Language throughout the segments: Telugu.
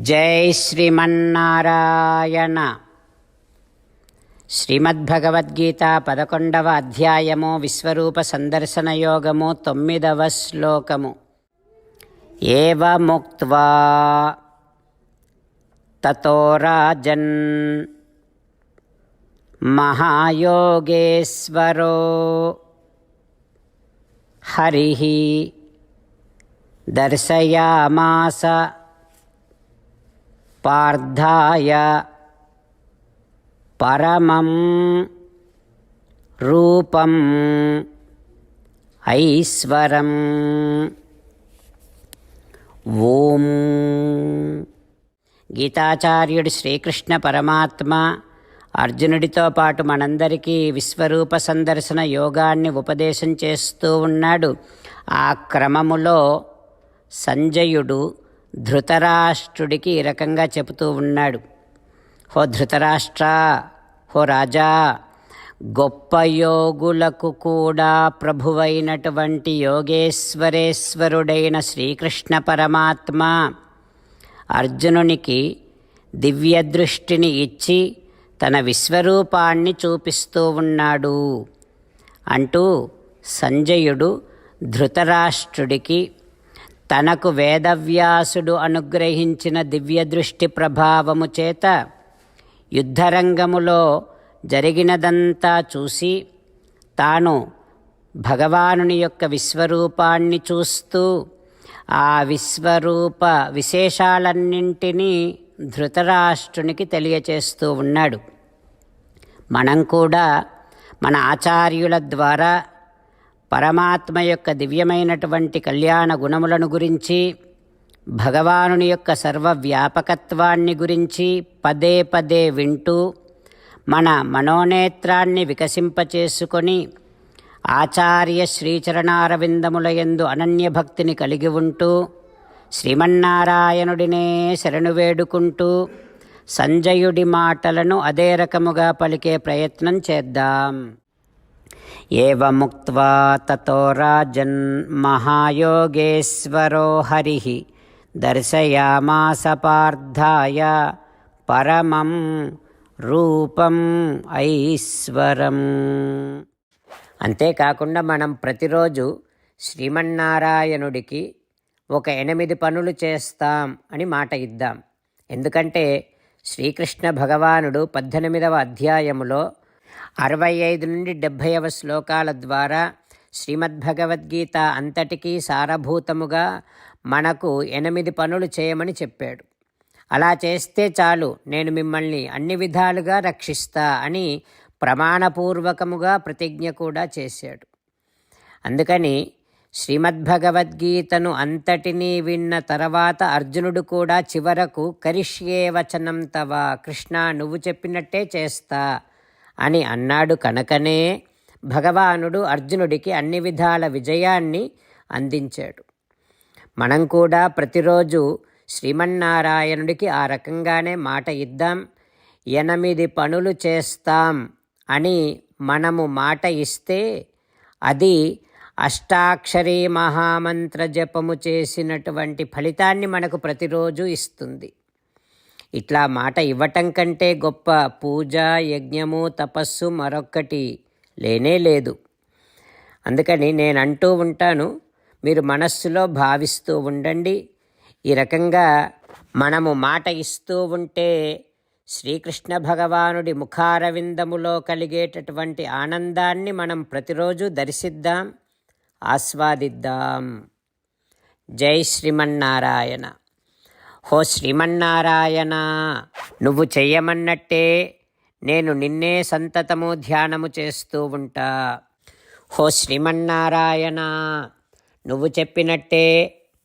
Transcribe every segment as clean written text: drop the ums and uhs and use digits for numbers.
జై శ్రీమన్నారాయణ. శ్రీమద్భగవద్గీత 11వ అధ్యాయము విశ్వరూప సందర్శన యోగము 9వ శ్లోకము. ఏవముక్త్వా తతో రాజన్ మహాయోగేశ్వరో హరిః దర్శయామాస పార్థాయ పరమం రూపం ఐశ్వరం. ఓం. గీతాచార్యుడు శ్రీకృష్ణ పరమాత్మ అర్జునుడితో పాటు మనందరికీ విశ్వరూప సందర్శన యోగాన్ని ఉపదేశం చేస్తూ ఉన్నాడు. ఆ క్రమములో సంజయుడు ధృతరాష్ట్రుడికి ఈ రకంగా చెబుతూ ఉన్నాడు. హో ధృతరాష్ట్ర, హో రాజా, గొప్ప యోగులకు కూడా ప్రభువైనటువంటి యోగేశ్వరేశ్వరుడైన శ్రీకృష్ణ పరమాత్మ అర్జునునికి దివ్య దృష్టిని ఇచ్చి తన విశ్వరూపాన్ని చూపిస్తూ ఉన్నాడు అంటూ సంజయుడు ధృతరాష్ట్రుడికి తనకు వేదవ్యాసుడు అనుగ్రహించిన దివ్యదృష్టి ప్రభావము చేత యుద్ధరంగములో జరిగినదంతా చూసి తాను భగవానుని యొక్క విశ్వరూపాన్ని చూస్తూ ఆ విశ్వరూప విశేషాలన్నింటినీ ధృతరాష్ట్రునికి తెలియచేస్తూ ఉన్నాడు. మనం కూడా మన ఆచార్యుల ద్వారా పరమాత్మ యొక్క దివ్యమైనటువంటి కళ్యాణ గుణములను గురించి, భగవానుని యొక్క సర్వవ్యాపకత్వాన్ని గురించి పదే పదే వింటూ మన మనోనేత్రాన్ని వికసింపచేసుకొని ఆచార్య శ్రీచరణారవిందముల యందు అనన్యభక్తిని కలిగి ఉంటూ శ్రీమన్నారాయణుడినే శరణు వేడుకుంటూ సంజయుడి మాటలను అదే రకముగా పలికే ప్రయత్నం చేద్దాం. ఏవముక్త్వా తతో రాజన్ మహాయోగేశ్వరో హరిః దర్శయామాస పార్థాయ పరమం రూపం ఐశ్వరం. అంతేకాకుండా మనం ప్రతిరోజు శ్రీమన్నారాయణుడికి ఒక 8 పనులు చేస్తాం అని మాట ఇద్దాం. ఎందుకంటే శ్రీకృష్ణ భగవానుడు 18వ అధ్యాయములో 65 నుండి 70వ శ్లోకాల ద్వారా శ్రీమద్భగవద్గీత అంతటికీ సారభూతముగా మనకు 8 పనులు చేయమని చెప్పాడు. అలా చేస్తే చాలు, నేను మిమ్మల్ని అన్ని విధాలుగా రక్షిస్తా అని ప్రమాణపూర్వకముగా ప్రతిజ్ఞ కూడా చేశాడు. అందుకని శ్రీమద్భగవద్గీతను అంతటినీ విన్న తర్వాత అర్జునుడు కూడా చివరకు కరిష్యే వచనం తవ, కృష్ణ నువ్వు చెప్పినట్టే చేస్తా అని అన్నాడు. కనుకనే భగవానుడు అర్జునుడికి అన్ని విధాల విజయాన్ని అందించాడు. మనం కూడా ప్రతిరోజు శ్రీమన్నారాయణుడికి ఆ రకంగానే మాట ఇద్దాం. 8 పనులు చేస్తాం అని మనము మాట ఇస్తే అది అష్టాక్షరీ మహామంత్ర జపము చేసినటువంటి ఫలితాన్ని మనకు ప్రతిరోజు ఇస్తుంది. ఇట్లా మాట ఇవ్వటం కంటే గొప్ప పూజ, యజ్ఞము, తపస్సు మరొక్కటి లేనే లేదు. అందుకని నేను అంటూ ఉంటాను, మీరు మనస్సులో భావిస్తూ ఉండండి. ఈ రకంగా మనము మాట ఇస్తూ ఉంటే శ్రీకృష్ణ భగవానుడి ముఖారవిందములో కలిగేటటువంటి ఆనందాన్ని మనం ప్రతిరోజు దర్శిద్దాం, ఆస్వాదిద్దాం. జై శ్రీమన్నారాయణ. హో శ్రీమన్నారాయణ, నువ్వు చెయ్యమన్నట్టే నేను నిన్నే సంతతము ధ్యానము చేస్తూ ఉంటా. హో శ్రీమన్నారాయణ, నువ్వు చెప్పినట్టే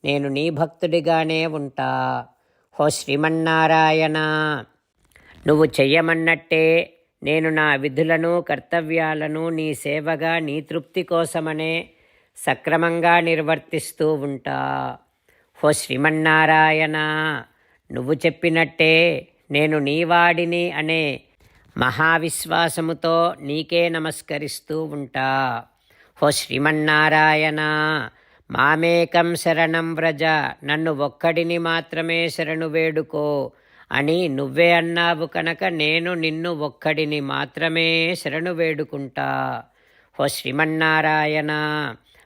నేను నీ భక్తుడిగానే ఉంటా. హో శ్రీమన్నారాయణ, నువ్వు చెయ్యమన్నట్టే నేను నా విధులను కర్తవ్యాలను నీ సేవగా నీ తృప్తి కోసమనే సక్రమంగా నిర్వర్తిస్తూ ఉంటా. హో శ్రీమన్నారాయణ, నువ్వు చెప్పినట్టే నేను నీవాడిని అనే మహావిశ్వాసముతో నీకే నమస్కరిస్తూ ఉంటా. హో శ్రీమన్నారాయణ, మామేకం శరణం వ్రజ, నన్ను ఒక్కడిని మాత్రమే శరణు వేడుకో అని నువ్వే అన్నావు కనుక నేను నిన్ను ఒక్కడిని మాత్రమే శరణు వేడుకుంటా. ఓ శ్రీమన్నారాయణ,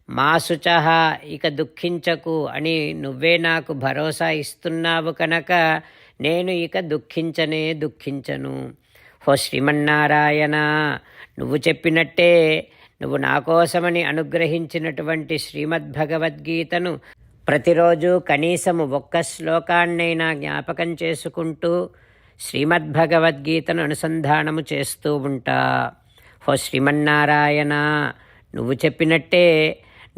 మా శుచః, ఇక దుఃఖించకు అని నువ్వే నాకు భరోసా ఇస్తున్నావు కనుక నేను ఇక దుఃఖించను. ఓ శ్రీమన్నారాయణ, నువ్వు చెప్పినట్టే నువ్వు నా కోసమని అనుగ్రహించినటువంటి శ్రీమద్భగవద్గీతను ప్రతిరోజు కనీసము ఒక్క శ్లోకాన్నైనా జ్ఞాపకం చేసుకుంటూ శ్రీమద్భగవద్గీతను అనుసంధానము చేస్తూ ఉంటా. ఓ శ్రీమన్నారాయణ, నువ్వు చెప్పినట్టే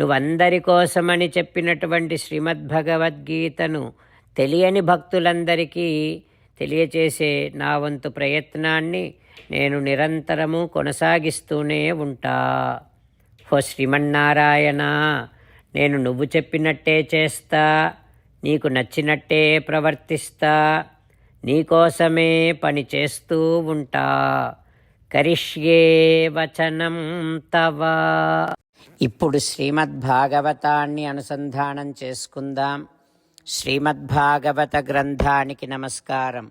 నువ్వందరి కోసమని చెప్పినటువంటి శ్రీమద్భగవద్గీతను తెలియని భక్తులందరికీ తెలియచేసే నా వంతు ప్రయత్నాన్ని నేను నిరంతరము కొనసాగిస్తూనే ఉంటా. ఓ శ్రీమన్నారాయణ, నేను నువ్వు చెప్పినట్టే చేస్తా, నీకు నచ్చినట్టే ప్రవర్తిస్తా, నీకోసమే పని చేస్తూ ఉంటా. కరిష్యే వచనం తవ. ఇప్పుడు శ్రీమద్భాగవతాన్ని అనుసంధానం చేసుకుందాం. శ్రీమద్భాగవత గ్రంథానికి నమస్కారం.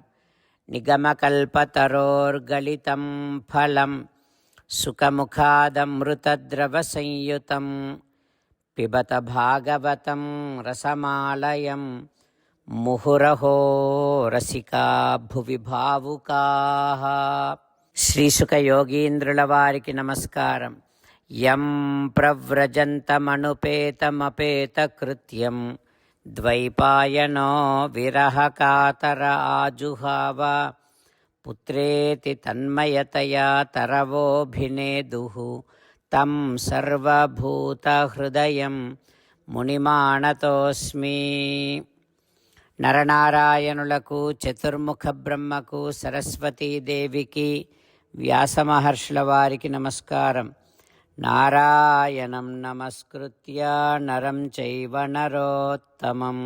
నిగమకల్పతరోర్గళితం ఫలం సుఖముఖాదమృతద్రవ సంయుతం పిబత భాగవతం రసమాలయం ముహురహో రసికా భువి భావుకాః. శ్రీసుఖ యోగీంద్రుల వారికి నమస్కారం. యం ప్రవ్రజంతమనుపేతమపేతకృత్యం ద్వైపాయనో విరహకాతర ఆజుహావ పుత్రేతి తన్మయతయా తరవోభినేదుః తం సర్వభూతహృదయం మునిమానతోస్మి. నరనారాయణులకు, చతుర్ముఖ బ్రహ్మకు, సరస్వతీదేవికి, వ్యాసమహర్షుల వారికి నమస్కారం. నారాయణం నమస్కృత్య నరం చైవ నరోత్తమం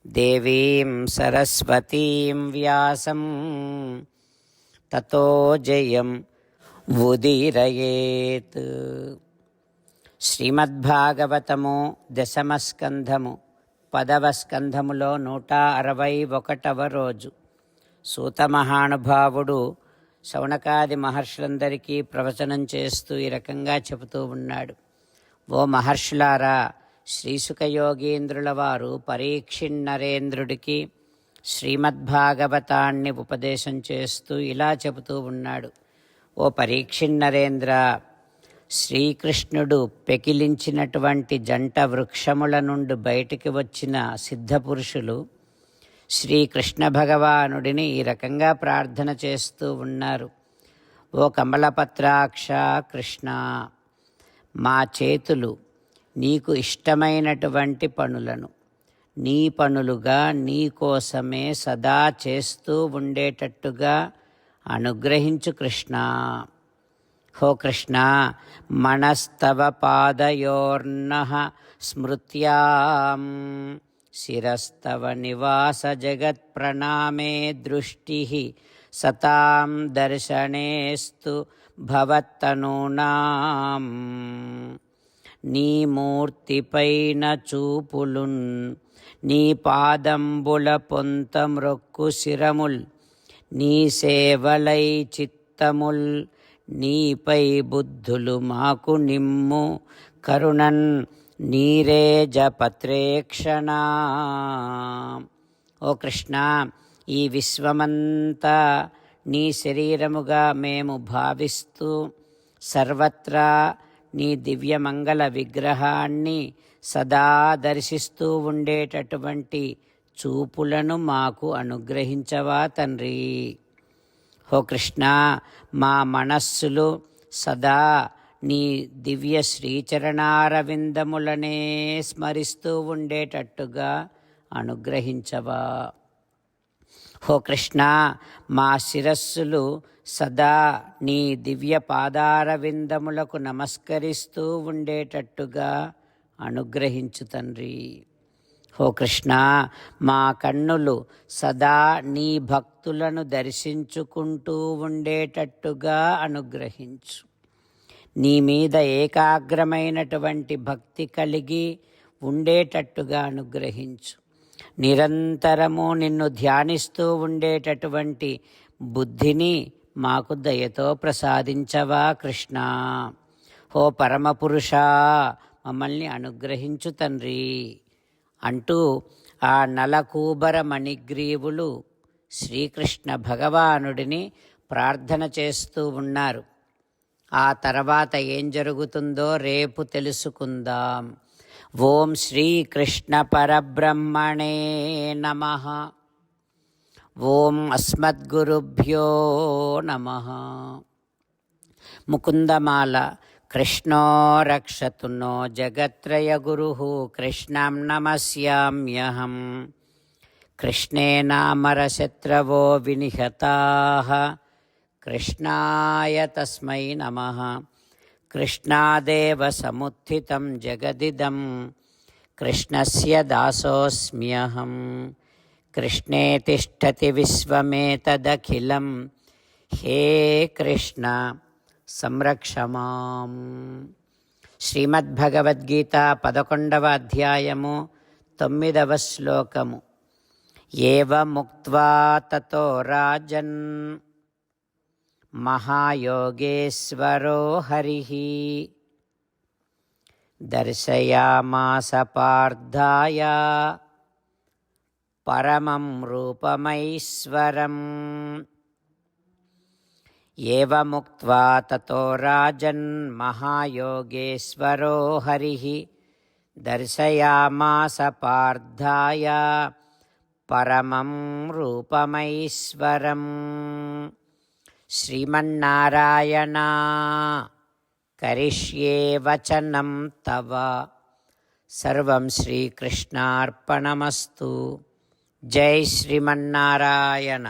దేవీం సరస్వతీం వ్యాసం తతో జయం ఉదీరయేత్. శ్రీమద్భాగవతము దశమస్కంధము 10వ స్కంధములో 161వ రోజు. సూత మహానుభావుడు శౌనకాది మహర్షులందరికీ ప్రవచనం చేస్తూ ఈ రకంగా చెబుతూ ఉన్నాడు. ఓ మహర్షులారా, శ్రీసుఖ యోగీంద్రుల వారు పరీక్షిన్నరేంద్రుడికి శ్రీమద్భాగవతాన్ని ఉపదేశం చేస్తూ ఇలా చెబుతూ ఉన్నాడు. ఓ పరీక్షిన్నరేంద్ర, శ్రీకృష్ణుడు పెకిలించినటువంటి జంట వృక్షముల నుండి బయటికి వచ్చిన సిద్ధపురుషులు శ్రీకృష్ణ భగవానుడిని ఈ రకంగా ప్రార్థన చేస్తూ ఉన్నారు. ఓ కమలపత్రాక్ష కృష్ణ, మా చేతులు నీకు ఇష్టమైనటువంటి పనులను నీ పనులుగా నీ కోసమే సదా చేస్తూ ఉండేటట్టుగా అనుగ్రహించు కృష్ణ. హో కృష్ణ, మనస్తవ పాదయోర్నః స్మృత్యాం శిరస్తవ నివాస జగత్ ప్రణామే దృష్టిః సతాం దర్శనేస్తు భవత్తనూనాం. నీ మూర్తిపైన చూపులున్, నీ పాదంబుల పొంతమ్రొక్కు శిరముల్, నీ సేవలై చిత్తముల్, నీపై బుద్ధులు మాకు నిమ్ము కరుణన్ నీరేజపత్రేక్షణ. ఓ కృష్ణ, ఈ విశ్వమంతా నీ శరీరముగా మేము భావిస్తూ సర్వత్రా నీ దివ్యమంగళ విగ్రహాన్ని సదా దర్శిస్తూ ఉండేటటువంటి చూపులను మాకు అనుగ్రహించవా తండ్రి. ఓ కృష్ణ, మా మనస్సులు సదా నీ దివ్య శ్రీచరణారవిందములనే స్మరిస్తూ ఉండేటట్టుగా అనుగ్రహించవా. ఓ కృష్ణ, మా శిరస్సులు సదా నీ దివ్య పాదారవిందములకు నమస్కరిస్తూ ఉండేటట్టుగా అనుగ్రహించు తండ్రి. ఓ కృష్ణ, మా కన్నులు సదా నీ భక్తులను దర్శించుకుంటూ ఉండేటట్టుగా అనుగ్రహించు. నీ మీద ఏకాగ్రమైనటువంటి భక్తి కలిగి ఉండేటట్టుగా అనుగ్రహించు. నిరంతరము నిన్ను ధ్యానిస్తూ ఉండేటటువంటి బుద్ధిని మాకు దయతో ప్రసాదించవా కృష్ణ. ఓ పరమపురుషా, మమ్మల్ని అనుగ్రహించు తండ్రి అంటూ ఆ నలకూబర మణిగ్రీవులు శ్రీకృష్ణ భగవానుడిని ప్రార్థన చేస్తూ ఉన్నారు. ఆ తర్వాత ఏం జరుగుతుందో రేపు తెలుసుకుందాం. ఓం శ్రీకృష్ణ పరబ్రహ్మణే నమః. ఓం అస్మద్గురుభ్యో నమః. ముకుందమాల. కృష్ణో రక్షతు నో జగత్రయ గురుః కృష్ణం నమస్యామ్యహం. కృష్ణేనామరశత్రవో వినిహతాః కృష్ణాయ తస్మై నమః. కృష్ణాదేవ సముత్థితం జగదిదం కృష్ణస్య దాసోస్మ్యహం. కృష్ణే తిష్టతి విశ్వమేతదఖిలం హే కృష్ణ సంరక్ష మాం. శ్రీమద్భగవద్గీత 11వ అధ్యాయము 9వ శ్లోకము. ఏవముక్త్వా తతో రాజన్ మహాయోగేశ్వరో హరిః దర్శయామాస పార్థాయ పరమం రూపమైశ్వరం. ఏవముక్త్వా తతో రాజన్ మహాయోగేశ్వరో హరిః దర్శయామాస పార్థాయ పరమం రూపమైశ్వరం. శ్రీమన్నారాయణ కరిష్యే వచనం తవ. సర్వం శ్రీకృష్ణార్పణమస్తు. జై శ్రీమన్నారాయణ.